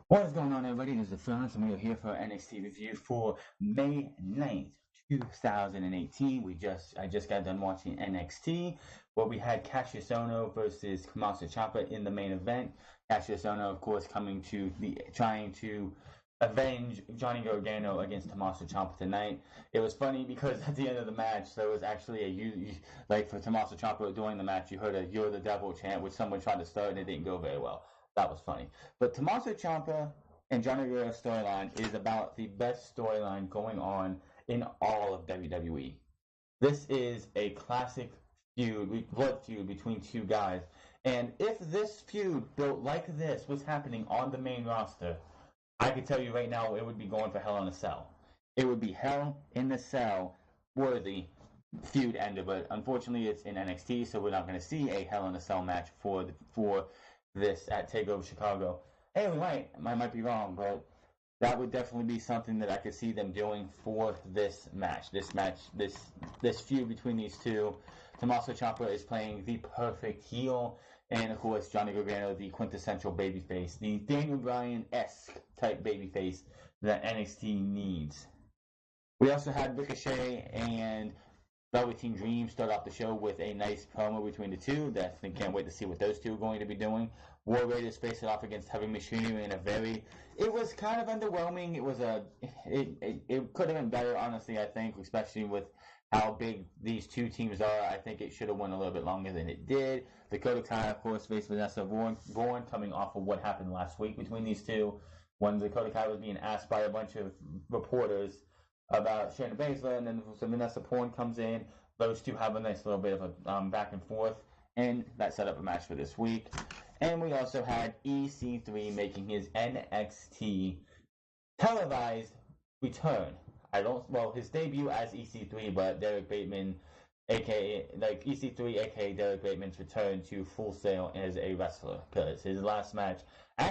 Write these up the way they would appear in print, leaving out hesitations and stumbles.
What is going on, everybody? This is France, and we are here for NXT review for May 9th, 2018. I just got done watching NXT, where we had Cassius Ohno versus Ciampa in the main event. Cassius Ohno, of course, trying to avenge Johnny Gargano against Ciampa tonight. It was funny because at the end of the match, there was actually for Ciampa during the match, you heard a "You're the Devil" chant, which someone tried to start, and it didn't go very well. That was funny. But Tommaso Ciampa and Johnny Gargano's storyline is about the best storyline going on in all of WWE. This is a classic blood feud between two guys. And if this feud built like this was happening on the main roster, I can tell you right now it would be going for Hell in a Cell. It would be Hell in a Cell worthy feud ender, but unfortunately it's in NXT, so we're not going to see a Hell in a Cell match for this at Takeover Chicago. Hey, I might be wrong, but that would definitely be something that I could see them doing for this match. This feud between these two. Tommaso Ciampa is playing the perfect heel, and of course Johnny Gargano, the quintessential babyface, the Daniel Bryan-esque type babyface that NXT needs. We also had Ricochet and Velveteen Dream start off the show with a nice promo between the two. I can't wait to see what those two are going to be doing. War Raiders face it off against Heavy Machinery in it was kind of underwhelming. It could have been better, honestly, I think, especially with how big these two teams are. I think it should have went a little bit longer than it did. Dakota Kai, of course, faced Vanessa Bourne coming off of what happened last week between these two, when Dakota Kai was being asked by a bunch of reporters about Shayna Baszler, and then Vanessa Bourne comes in. Those two have a nice little bit of a back and forth, and that set up a match for this week. And we also had EC3 making his NXT televised return. His debut as EC3, but Derek Bateman, aka EC3, aka Derek Bateman's return to Full Sail as a wrestler, because his last match in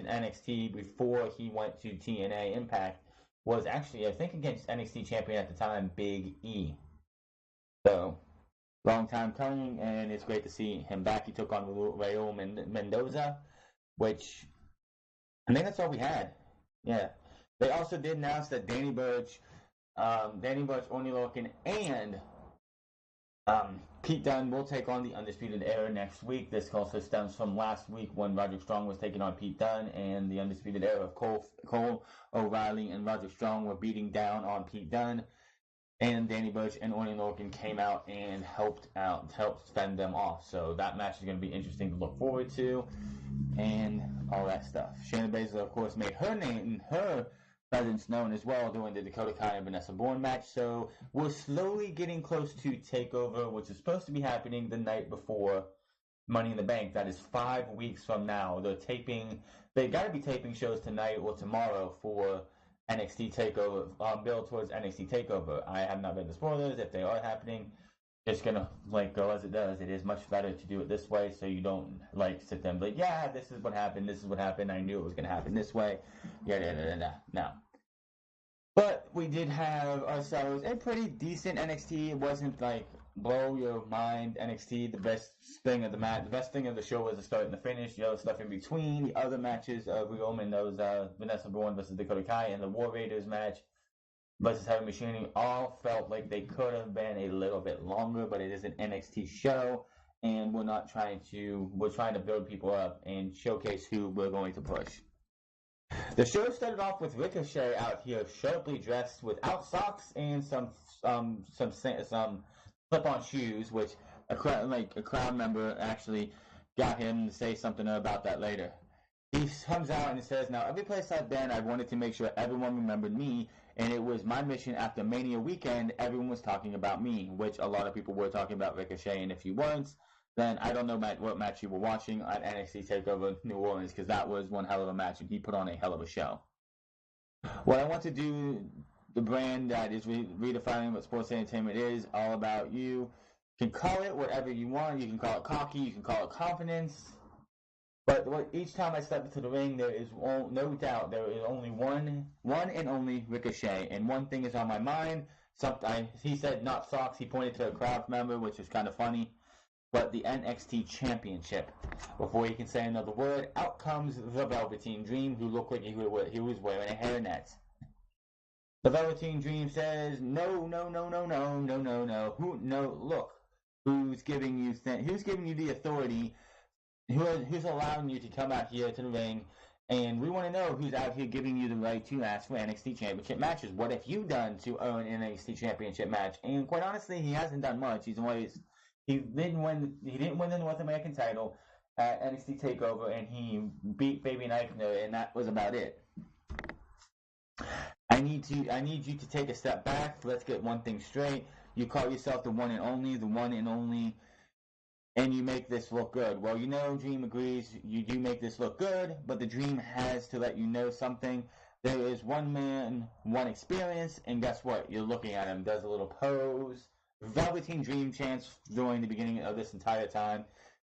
NXT before he went to TNA Impact was actually, I think, against NXT champion at the time, Big E. So, long time coming, and it's great to see him back. He took on Raul Mendoza, which I think that's all we had. Yeah. They also did announce that Danny Burch, Oney Lorcan, and Pete Dunne will take on the Undisputed Era next week. This also stems from last week when Roderick Strong was taking on Pete Dunne, and the Undisputed Era of Cole O'Reilly and Roderick Strong were beating down on Pete Dunne. And Danny Burch and Oney Lorcan came out and helped fend them off. So that match is going to be interesting to look forward to, and all that stuff. Shayna Baszler, of course, made her presence known as well during the Dakota Kai and Vanessa Bourne match. So we're slowly getting close to Takeover, which is supposed to be happening the night before Money in the Bank. That is 5 weeks from now. They got to be taping shows tonight or tomorrow for NXT Takeover, build towards NXT Takeover. I have not read the spoilers. If they are happening, it's gonna go as it does. It is much better to do it this way, so you don't sit there and be like, yeah, this is what happened. This is what happened. I knew it was gonna happen this way. No. But we did have ourselves a pretty decent NXT. It wasn't blow your mind NXT. The best thing of the show was the start and the finish. The other stuff in between, the other matches of Roman, those Vanessa Bourne versus Dakota Kai, and the War Raiders match versus Heavy Machinery, all felt like they could have been a little bit longer. But it is an NXT show, and we're trying to build people up and showcase who we're going to push. The show started off with Ricochet out here sharply dressed without socks and some slip-on shoes, which a crowd member actually got him to say something about that later. He comes out and says, "Now every place I've been, I wanted to make sure everyone remembered me, and it was my mission after Mania weekend. Everyone was talking about me," which a lot of people were talking about Ricochet, and if you weren't, then I don't know what match you were watching at NXT TakeOver New Orleans, because that was one hell of a match, and he put on a hell of a show. What I want to do, the brand that is redefining what sports entertainment is, all about you. You can call it whatever you want. You can call it cocky. You can call it confidence. But each time I step into the ring, there is no doubt there is only one and only Ricochet. And one thing is on my mind. He said not socks. He pointed to a crowd member, which is kind of funny. but the NXT Championship. Before he can say another word, out comes the Velveteen Dream, who looked like he was wearing a hairnet. The Velveteen Dream says, "No, no, no, no, no, no, no, no. Look, who's giving you the authority? Who's allowing you to come out here to the ring? And we want to know who's out here giving you the right to ask for NXT Championship matches. What have you done to earn an NXT Championship match?" And quite honestly, he hasn't done much. He didn't win the North American title at NXT Takeover, and he beat Fabian Eichner, and that was about it. I need you to take a step back. Let's get one thing straight. You call yourself the one and only, and you make this look good. Well, Dream agrees. You do make this look good, but the Dream has to let you know something. There is one man, one experience, and guess what? You're looking at him. Does a little pose. Velveteen Dream chants during the beginning of this entire time.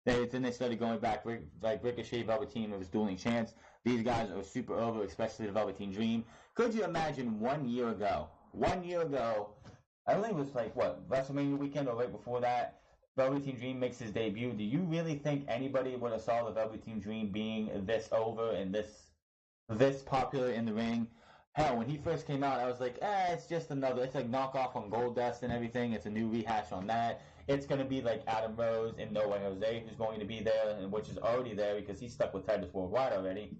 Then they started going back, like Ricochet, Velveteen, it was dueling chants. These guys are super over, especially the Velveteen Dream. Could you imagine 1 year ago, I think it was WrestleMania weekend or right before that, Velveteen Dream makes his debut. Do you really think anybody would have saw the Velveteen Dream being this over and this popular in the ring? Hell, when he first came out, I was like, it's just it's like knockoff on Goldust and everything. It's a new rehash on that. It's going to be like Adam Rose and No Way Jose, who's going to be there, and which is already there because he's stuck with Titus Worldwide already.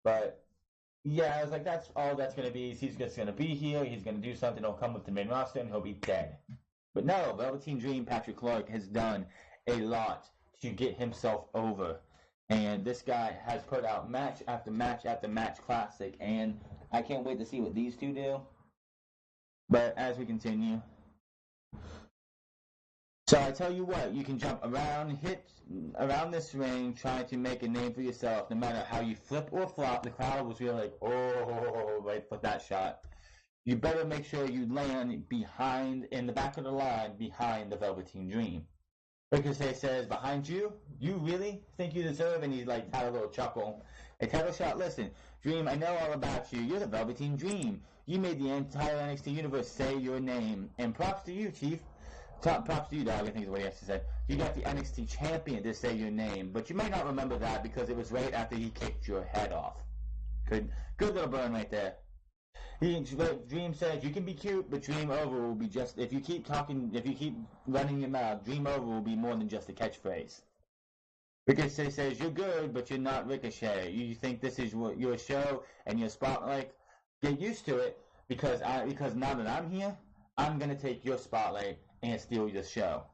But yeah, I was like, that's all that's going to be. He's just going to be here. He's going to do something. He'll come with the main roster, and he'll be dead. But no, Velveteen Dream, Patrick Clark, has done a lot to get himself over. And this guy has put out match after match after match classic, and I can't wait to see what these two do. But as we continue, so I tell you what, you can jump around, hit around this ring, trying to make a name for yourself. No matter how you flip or flop, the crowd was really like, oh, right for that shot. You better make sure you land in the back of the line, behind the Velveteen Dream. Ricochet says, "Behind you? You really think you deserve?" And he had a little chuckle. A title shot. Listen, Dream, I know all about you. You're the Velveteen Dream. You made the entire NXT universe say your name. And props to you, Chief. Props to you, dog, I think is what he has to say. You got the NXT champion to say your name, but you might not remember that because it was right after he kicked your head off. Good little burn right there. Dream says, "You can be cute, but Dream Over will be just, if you keep running your mouth, Dream Over will be more than just a catchphrase." Ricochet says, "You're good, but you're not Ricochet. You think this is your show and your spotlight? Get used to it, because now that I'm here, I'm going to take your spotlight and steal your show."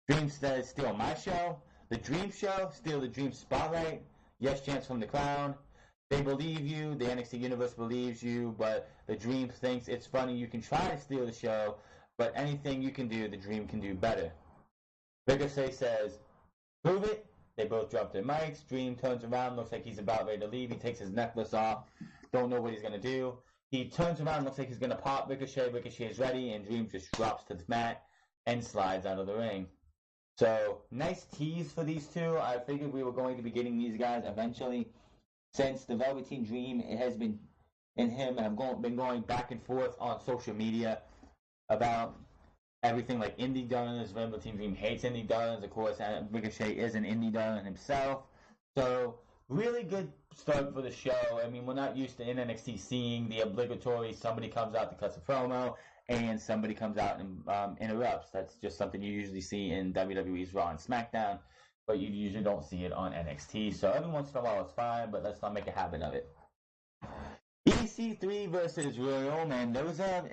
Dream says, "Steal my show? The Dream show? Steal the Dream spotlight?" Yes chants from the crowd. They believe you, the NXT Universe believes you, but the Dream thinks it's funny. You can try to steal the show, but anything you can do, the Dream can do better. Ricochet says, "Prove it." They both drop their mics. Dream turns around, looks like he's about ready to leave. He takes his necklace off, don't know what he's going to do. He turns around, looks like he's going to pop Ricochet. Ricochet is ready, and Dream just drops to the mat and slides out of the ring. So, nice tease for these two. I figured we were going to be getting these guys eventually, since the Velveteen Dream has been, and him have been going back and forth on social media about everything like indie darlings. Velveteen Dream hates indie darlings. Of course, Ricochet is an indie darling himself. So, really good start for the show. I mean, we're not used to in NXT seeing the obligatory somebody comes out to cut a promo and somebody comes out and interrupts. That's just something you usually see in WWE's Raw and SmackDown, but you usually don't see it on NXT. So every once in a while it's fine, but let's not make a habit of it. EC3 versus Royal Mendoza.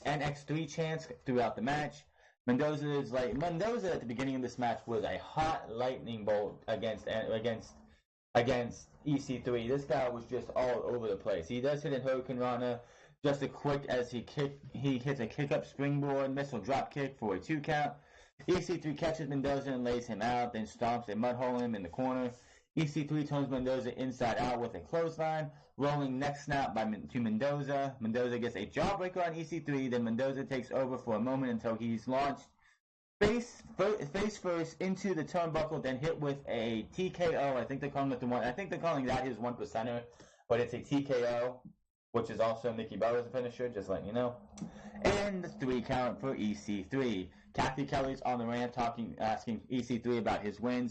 NX3 chants throughout the match. Mendoza at the beginning of this match was a hot lightning bolt against EC3. This guy was just all over the place. He does hit a Hurricane Rana just as quick as he hits a kick up springboard missile drop kick for a 2 count. EC3 catches Mendoza and lays him out, then stomps a mud hole him in the corner. EC3 turns Mendoza inside out with a clothesline, rolling neck snap to Mendoza. Mendoza gets a jawbreaker on EC3, then Mendoza takes over for a moment until he's launched face first into the turnbuckle, then hit with a TKO. I think they're calling that his 1%er, but it's a TKO. which is also Nikki Bella's finisher, just letting you know. And the 3 count for EC3. Kathy Kelly's on the rant asking EC3 about his win,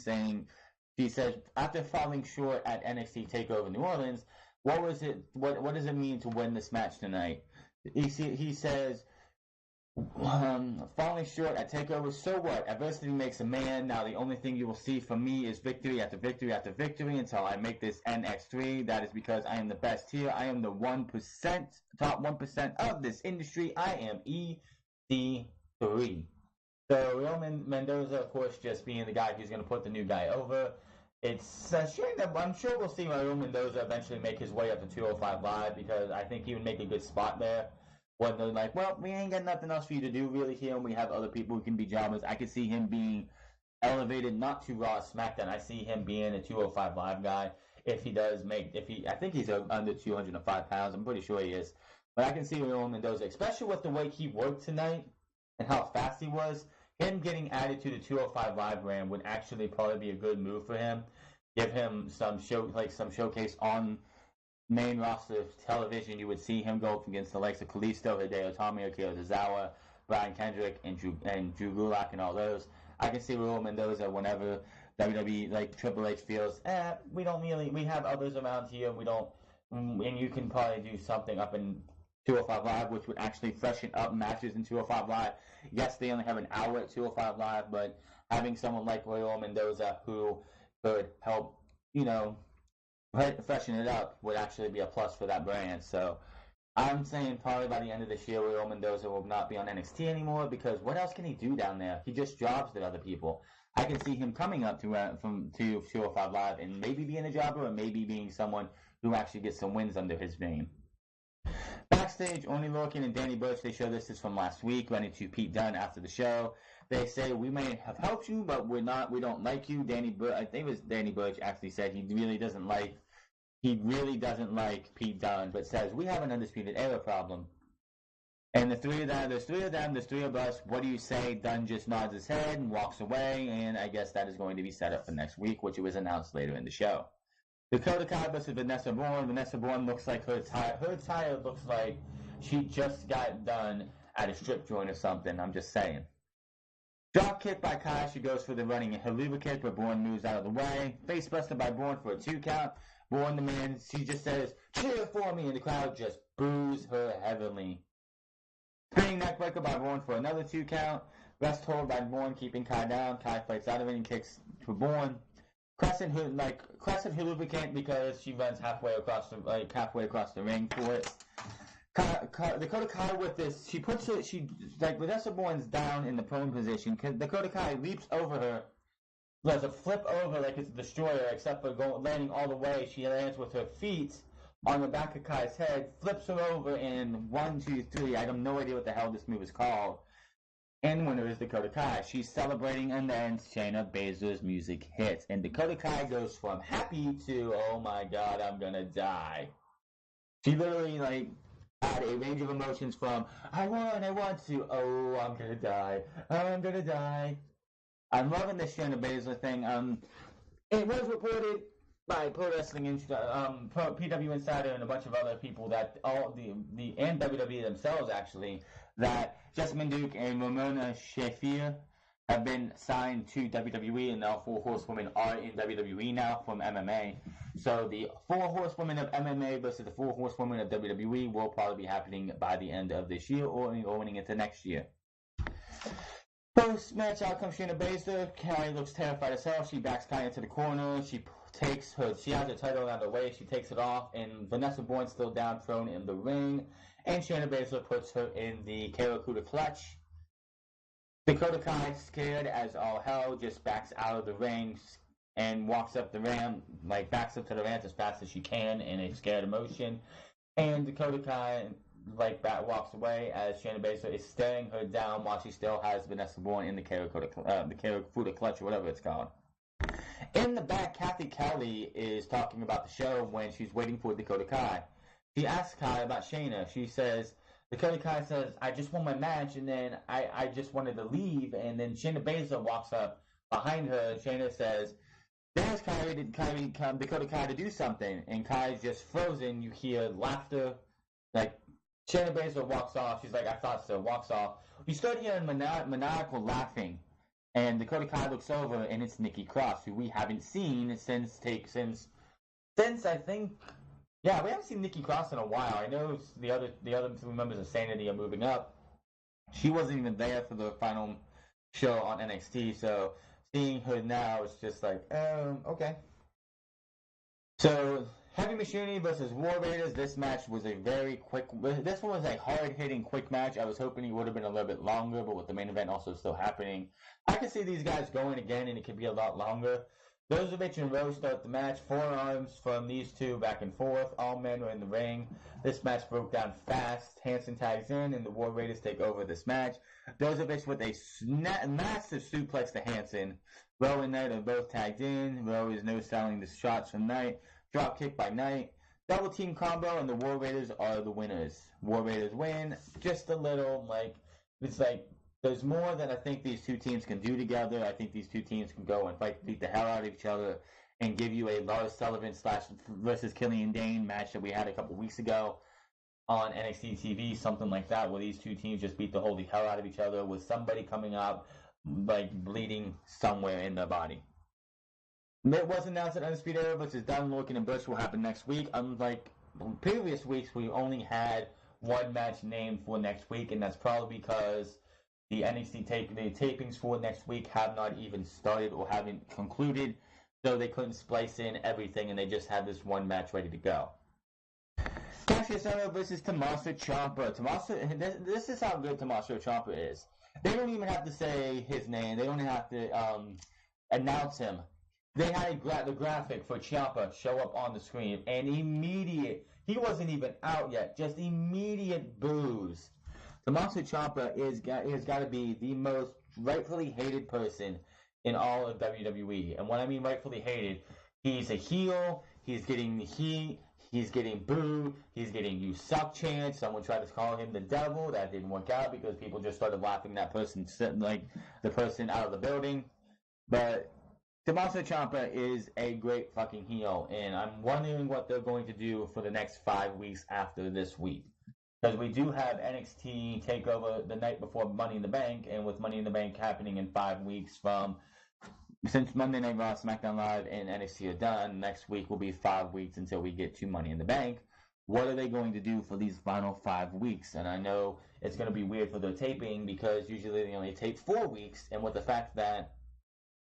she says, after falling short at NXT TakeOver New Orleans, what does it mean to win this match tonight? He says, falling short at TakeOver, so what? Adversity makes a man. Now the only thing you will see from me is victory after victory after victory until I make this NX3. That is because I am the best here. I am the 1%, top 1% of this industry. I am EC3. So Roman Mendoza, of course, just being the guy who's going to put the new guy over. It's a shame that I'm sure we'll see Roman Mendoza eventually make his way up to 205 Live, because I think he would make a good spot there. When they're like, well, we ain't got nothing else for you to do really here, and we have other people who can be jobbers. I could see him being elevated, not to Raw SmackDown. I see him being a 205 Live guy if he does I think he's under 205 pounds. I'm pretty sure he is. But I can see Roman Mendoza, especially with the way he worked tonight and how fast he was, him getting added to the 205 Live brand would actually probably be a good move for him. Give him some showcase on main roster television. You would see him go up against the likes of Kalisto, Hideo Itami, Akira Tozawa, Brian Kendrick, and Drew Gulak, and all those. I can see Raul Mendoza whenever WWE, like Triple H, feels, we have others around here, and you can probably do something up in 205 Live, which would actually freshen up matches in 205 Live. Yes, they only have an hour at 205 Live, but having someone like Raul Mendoza who could help, freshen it up would actually be a plus for that brand. So I'm saying probably by the end of this year, Raul Mendoza will not be on NXT anymore, because what else can he do down there? He just jobs at other people. I can see him coming up to 205 Live and maybe being a jobber, or maybe being someone who actually gets some wins under his name. Backstage, Oney Lorcan and Danny Burch, they show this is from last week, running to Pete Dunne after the show. They say, we may have helped you, but we don't like you. I think it was Danny Burch actually said he really doesn't like Pete Dunne, but says, we have an Undisputed Era problem. And there's three of us. What do you say? Dunne just nods his head and walks away, and I guess that is going to be set up for next week, which was announced later in the show. Dakota Kai versus Vanessa Bourne. Vanessa Bourne looks like her attire looks like she just got done at a strip joint or something. I'm just saying. Drop kick by Kai. She goes for the running haluva kick, but Bourne moves out of the way. Face buster by Bourne for a 2 count. Bourne, the man, she just says, cheer for me, and the crowd just boos her heavily. Spinning neckbreaker by Bourne for another 2 count. Rest hold by Bourne, keeping Kai down. Kai fights out of it and kicks for Bourne. Crescent haluva kick because she runs halfway across the ring for it. Dakota Kai with this, Vanessa Bourne's down in the prone position. Dakota Kai leaps over her, does a flip over like it's a destroyer, except for landing all the way. She lands with her feet on the back of Kai's head, flips her over in 1, 2, 3. I have no idea what the hell this move is called. And winner is Dakota Kai. She's celebrating, and then Shayna Baszler's music hits. And Dakota Kai goes from happy to, oh my god, I'm gonna die. She literally, had a range of emotions from, I want to, oh, I'm gonna die. I'm loving this Shayna Baszler thing. It was reported by Pro Wrestling PW Insider and a bunch of other people that and WWE themselves actually, that Jessamine Duke and Ramona Shafir have been signed to WWE, and now 4 horsewomen are in WWE now from MMA. So the 4 horsewomen of MMA versus the 4 horsewomen of WWE will probably be happening by the end of this year or going into next year. Post-match out comes Shayna Baszler. Kai looks terrified as hell. She backs Kai into the corner. She has her title out of the way. She takes it off, and Vanessa Bourne's still down, thrown in the ring. And Shayna Baszler puts her in the Karakuda clutch. Dakota Kai, scared as all hell, just backs out of the ring and walks up the ramp, backs up to the ramp as fast as she can in a scared motion. And Dakota Kai, walks away as Shayna Baszler is staring her down while she still has Vanessa Bourne in the Karakuda clutch, or whatever it's called. In the back, Kathy Kelly is talking about the show when she's waiting for Dakota Kai. She asks Kai about Shayna. Dakota Kai says, I just won my match, and then I just wanted to leave, and then Shayna Baszler walks up behind her, and Shayna says, there's Dakota Kai to do something, and Kai's just frozen. You hear laughter Like, Shayna Baszler walks off. She's like, I thought so. Walks off. We start hearing maniacal laughing. And Dakota Kai looks over, and it's Nikki Cross, who we haven't seen since I think, yeah, we haven't seen Nikki Cross in a while. I know the other two members of Sanity are moving up. She wasn't even there for the final show on NXT, so seeing her now is just like, okay. So, Heavy Machinery versus War Raiders. This match was a very quick. This one was a hard-hitting, quick match. I was hoping it would have been a little bit longer, but with the main event also still happening, I could see these guys going again, and it could be a lot longer. Brozovic and Rose start the match. Forearms from these two back and forth. All men were in the ring. This match broke down fast. Hanson tags in, and the War Raiders take over this match. Brozovic with a massive suplex to Hanson. Rowe and Knight are both tagged in. Rowe is no-selling the shots from Knight. Drop kick by Knight. Double team combo, and the War Raiders are the winners. War Raiders win. Just a little, it's like, there's more than I think these two teams can do together. I think these two teams can go and beat the hell out of each other and give you a Lars Sullivan versus Killian Dane match that we had a couple weeks ago on NXT TV, something like that, where these two teams just beat the holy hell out of each other with somebody coming up, bleeding somewhere in their body. It was announced that Undisputed Era versus Don Lorcan and Bush will happen next week. Unlike previous weeks, we only had one match named for next week, and that's probably because the NXT tapings for next week have not even started or haven't concluded, so they couldn't splice in everything, and they just had this one match ready to go. Cassius Ohno versus Tommaso Ciampa. This is how good Tommaso Ciampa is. They don't even have to say his name. They don't have to announce him. They had the graphic for Ciampa show up on the screen, and he wasn't even out yet, just immediate boos. Tommaso Ciampa is got to be the most rightfully hated person in all of WWE. And when I mean rightfully hated, he's a heel, he's getting the heat, he's getting booed, he's getting "you suck" chants. Someone tried to call him the devil. That didn't work out because people just started laughing that person, the person out of the building. But Tommaso Ciampa is a great fucking heel, and I'm wondering what they're going to do for the next 5 weeks after this week. Because we do have NXT Takeover the night before Money in the Bank, and with Money in the Bank happening in 5 weeks since Monday Night Raw, SmackDown Live, and NXT are done, next week will be 5 weeks until we get to Money in the Bank. What are they going to do for these final 5 weeks? And I know it's going to be weird for their taping because usually they only tape 4 weeks, and with the fact that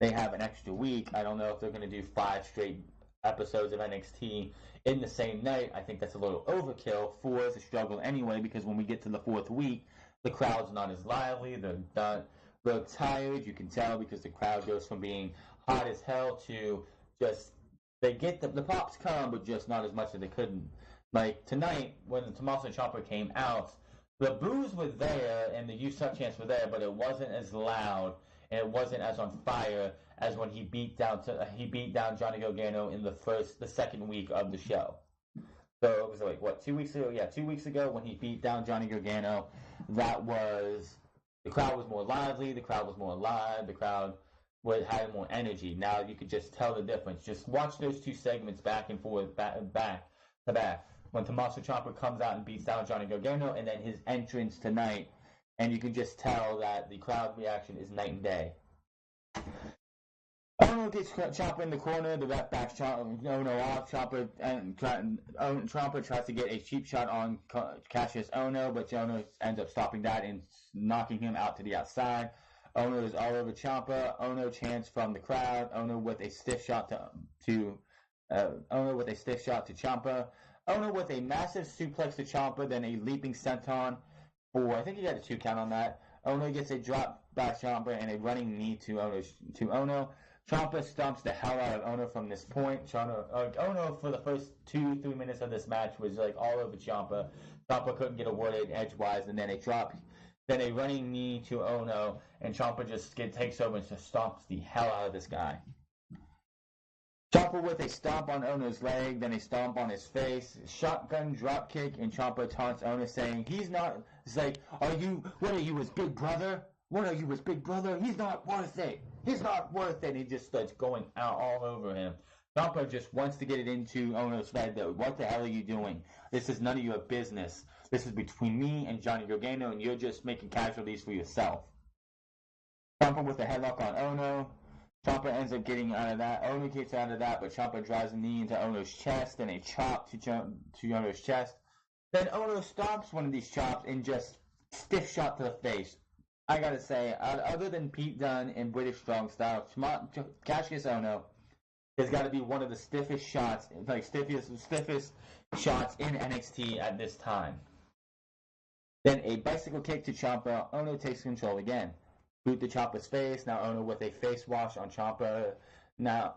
they have an extra week, I don't know if they're going to do 5 straight episodes of NXT in the same night. I think that's a little overkill. 4 is a struggle anyway, because when we get to the 4th week, the crowd's not as lively. They're tired. You can tell because the crowd goes from being hot as hell to just, they get the pops come, but just not as much as they couldn't. Like tonight, when Tommaso Ciampa came out, the boos were there and the "you suck" chants were there, but it wasn't as loud and it wasn't as on fire as when he beat down Johnny Gargano in the second week of the show. So it was like 2 weeks ago? Yeah, 2 weeks ago when he beat down Johnny Gargano. The crowd was more lively, the crowd was more alive, the crowd had more energy. Now you could just tell the difference. Just watch those 2 segments back and forth, back to back. When Tommaso Ciampa comes out and beats down Johnny Gargano, and then his entrance tonight, and you can just tell that the crowd reaction is night and day. Ohno gets Ciampa in the corner. The ref backs Ohno off. Ciampa tries to get a cheap shot on Cassius Ohno, but Ohno ends up stopping that and knocking him out to the outside. Ohno is all over Ciampa. Ohno chants from the crowd. Ohno with a stiff shot to Ciampa. Ohno with a massive suplex to Ciampa, then a leaping senton for, I think he got a 2 count on that. Ohno gets a drop by Ciampa and a running knee to Ohno. Ciampa stomps the hell out of Ohno from this point. Ohno for the first 2-3 minutes of this match was all over Ciampa. Ciampa couldn't get a word in edgewise, and then a running knee to Ohno, and Ciampa just takes over and just stomps the hell out of this guy. Ciampa with a stomp on Ohno's leg, then a stomp on his face, shotgun drop kick, and Ciampa taunts Ohno saying, it's like, what are you, his big brother? What are you, his big brother? He's not worth it. He's not worth it. And he just starts going out all over him. Ciampa just wants to get it into Ohno's head, though. What the hell are you doing? This is none of your business. This is between me and Johnny Gargano, and you're just making casualties for yourself. Ciampa with a headlock on Ohno. Ciampa ends up getting out of that. Ohno gets out of that, but Ciampa drives a knee into Ohno's chest and a chop to Ohno's chest. Then Ohno stops one of these chops and just stiff shot to the face. I gotta say, other than Pete Dunne in British Strong Style, Cassius Ohno has got to be one of the stiffest shots, stiffest shots in NXT at this time. Then a bicycle kick to Ciampa. Ohno takes control again. Boot to Ciampa's face. Now Ohno with a face wash on Ciampa. Now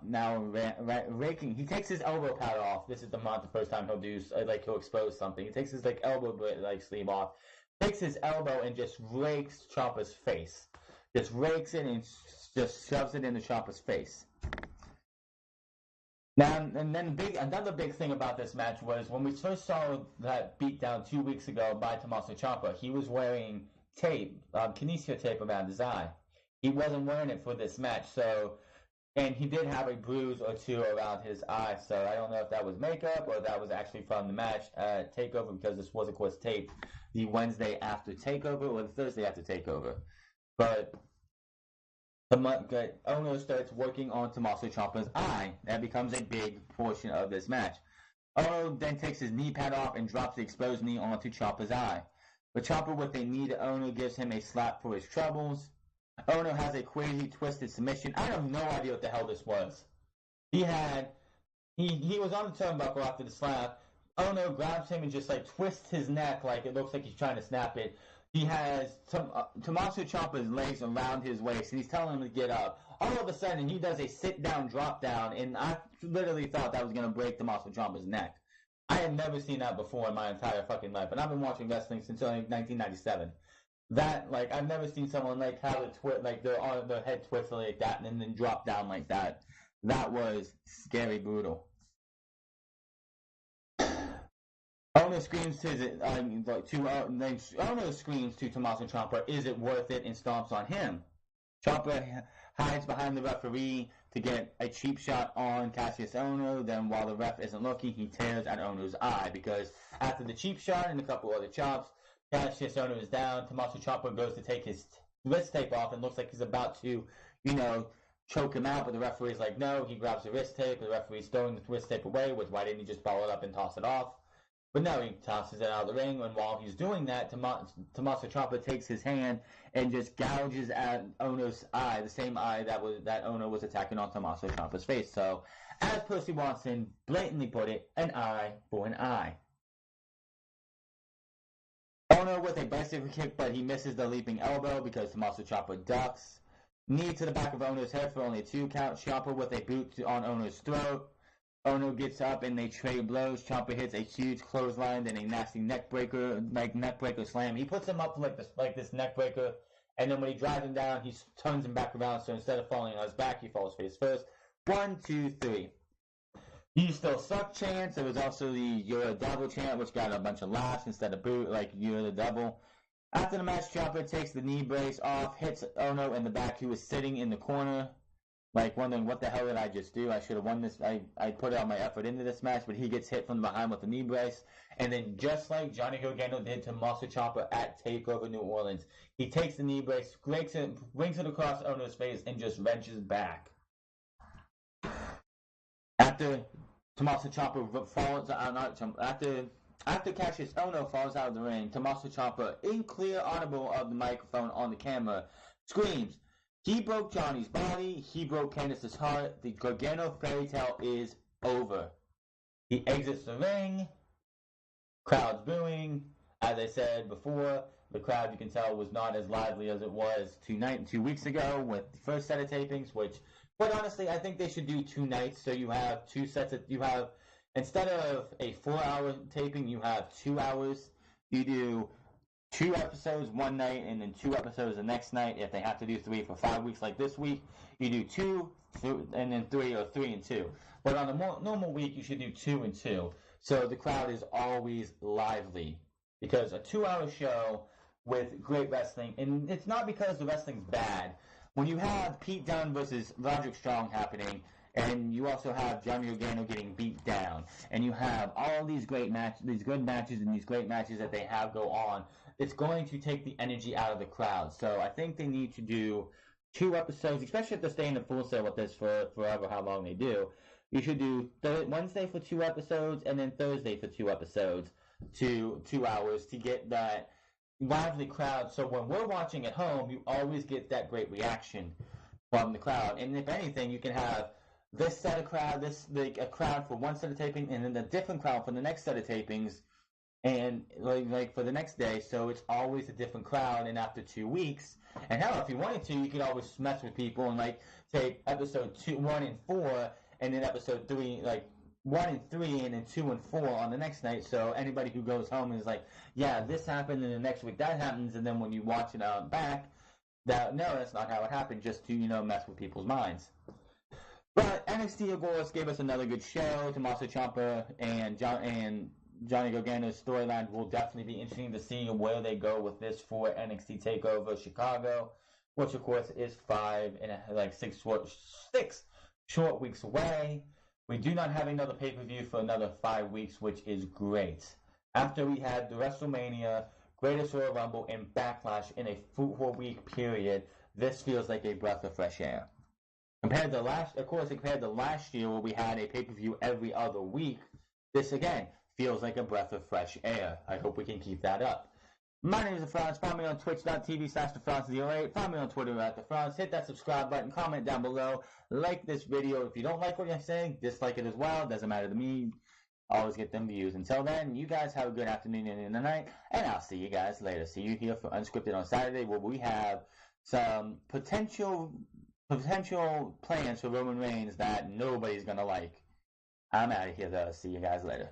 raking. He takes his elbow pad off. This is the first time he'll do he'll expose something. He takes his elbow sleeve off. Takes his elbow and just rakes Ciampa's face. Just rakes it and just shoves it into Ciampa's face. Now, and then another big thing about this match was when we first saw that beatdown 2 weeks ago by Tommaso Ciampa, he was wearing tape, kinesio tape around his eye. He wasn't wearing it for this match, and he did have a bruise or two around his eye, so I don't know if that was makeup or that was actually from the match at Takeover, because this was, of course, taped the Wednesday after Takeover or the Thursday after Takeover. But Ohno starts working on Tommaso Ciampa's eye. That becomes a big portion of this match. Ohno then takes his knee pad off and drops the exposed knee onto Ciampa's eye. But Ciampa with a knee to Ohno gives him a slap for his troubles. Ohno has a crazy twisted submission. I have no idea what the hell this was. He was on the turnbuckle after the slap. Ohno grabs him and just twists his neck like it looks like he's trying to snap it. He has Tommaso Ciampa's legs around his waist, and he's telling him to get up. All of a sudden, he does a sit-down, drop-down, and I literally thought that was going to break Tommaso Ciampa's neck. I had never seen that before in my entire fucking life, and I've been watching wrestling since 1997. I've never seen someone have their head twisted like that and then drop down like that. That was scary brutal. Ohno screams to Tommaso Ciampa, "Is it worth it?" and stomps on him. Ciampa hides behind the referee to get a cheap shot on Cassius Ohno. Then, while the ref isn't looking, he tears at Ohno's eye because after the cheap shot and a couple other chops, Cassius Ohno is down. Tommaso Ciampa goes to take his wrist tape off and looks like he's about to, choke him out, but the referee's like, no. He grabs the wrist tape. The referee's throwing the wrist tape away, which why didn't he just follow it up and toss it off? But no, he tosses it out of the ring, and while he's doing that, Tommaso Ciampa takes his hand and just gouges at Ohno's eye, the same eye that Ohno was attacking on Tommaso Ciampa's face. So, as Percy Watson blatantly put it, an eye for an eye. Ohno with a bicycle kick, but he misses the leaping elbow because Tommaso Ciampa ducks. Knee to the back of Ohno's head for only a 2 count. Ciampa with a boot on Ohno's throat. Ohno gets up and they trade blows. Ciampa hits a huge clothesline, then a nasty neckbreaker slam. He puts him up like this neckbreaker, and then when he drives him down, he turns him back around. So instead of falling on his back, he falls face first. 1, 2, 3. You still suck chants. There was also the "You're a Devil" chant, which got a bunch of laughs instead of boo, like "You're the Devil." After the match, Ciampa takes the knee brace off, hits Ohno in the back, who was sitting in the corner, wondering what the hell did I just do? I should have won this. I put all my effort into this match, but he gets hit from behind with the knee brace. And then just like Johnny Gargano did to Tommaso Ciampa at Takeover New Orleans, he takes the knee brace, breaks it, brings it across Ohno's face, and just wrenches back. After Tommaso Ciampa falls after Cassius Ohno falls out of the ring, Tommaso Ciampa, in clear audible of the microphone on the camera, screams, "He broke Johnny's body. He broke Candice's heart. The Gargano fairy tale is over." He exits the ring. Crowd's booing. As I said before, the crowd, you can tell, was not as lively as it was 2 weeks ago with the first set of tapings, which, quite honestly, I think they should do 2 nights. So you have 2 sets instead of a 4-hour taping, you have 2 hours. You do 2 episodes one night and then 2 episodes the next night. If they have to do 3 for 5 weeks like this week, you do 2 and then 3, or 3 and 2. But on a normal week, you should do 2 and 2. So the crowd is always lively. Because a 2-hour show with great wrestling, and it's not because the wrestling's bad. When you have Pete Dunne versus Roderick Strong happening, And you also have Johnny Gargano getting beat down. And you have all these great matches, these good matches, and these great matches that they have go on. It's going to take the energy out of the crowd. So I think they need to do 2 episodes, especially if they're staying in Full Sail with this for forever, how long they do. You should do Wednesday for 2 episodes, and then Thursday for 2 episodes, 2 hours, to get that lively crowd. So when we're watching at home, you always get that great reaction from the crowd. And if anything, you can have this set of crowd, a crowd for one set of taping, and then a different crowd for the next set of tapings, and like for the next day. So it's always a different crowd. And after 2 weeks, and hell, if you wanted to, you could always mess with people and like take episode 2, 1, and 4, and then episode 3, like 1 and 3, and then 2 and 4 on the next night. So anybody who goes home is like, yeah, this happened, and the next week that happens, and then when you watch it back, no, that's not how it happened. Just to mess with people's minds. But NXT, of course, gave us another good show. Tommaso Ciampa and Johnny Gargano's storyline will definitely be interesting to see where they go with this for NXT Takeover Chicago, which of course is 6 short weeks away. We do not have another pay-per-view for another 5 weeks, which is great. After we had the WrestleMania, Greatest Royal Rumble, and Backlash in a 4-week period, this feels like a breath of fresh air. Compared to last year where we had a pay-per-view every other week, this again feels like a breath of fresh air. I hope we can keep that up. My name is TheFrance. Follow me on twitch.tv/TheFrance08. Follow me on Twitter @TheFrance. Hit that subscribe button. Comment down below. Like this video. If you don't like what I'm saying, dislike it as well. Doesn't matter to me. Always get them views. Until then, you guys have a good afternoon and night, and I'll see you guys later. See you here for Unscripted on Saturday, where we have some potential plans for Roman Reigns that nobody's gonna like. I'm out of here though. See you guys later.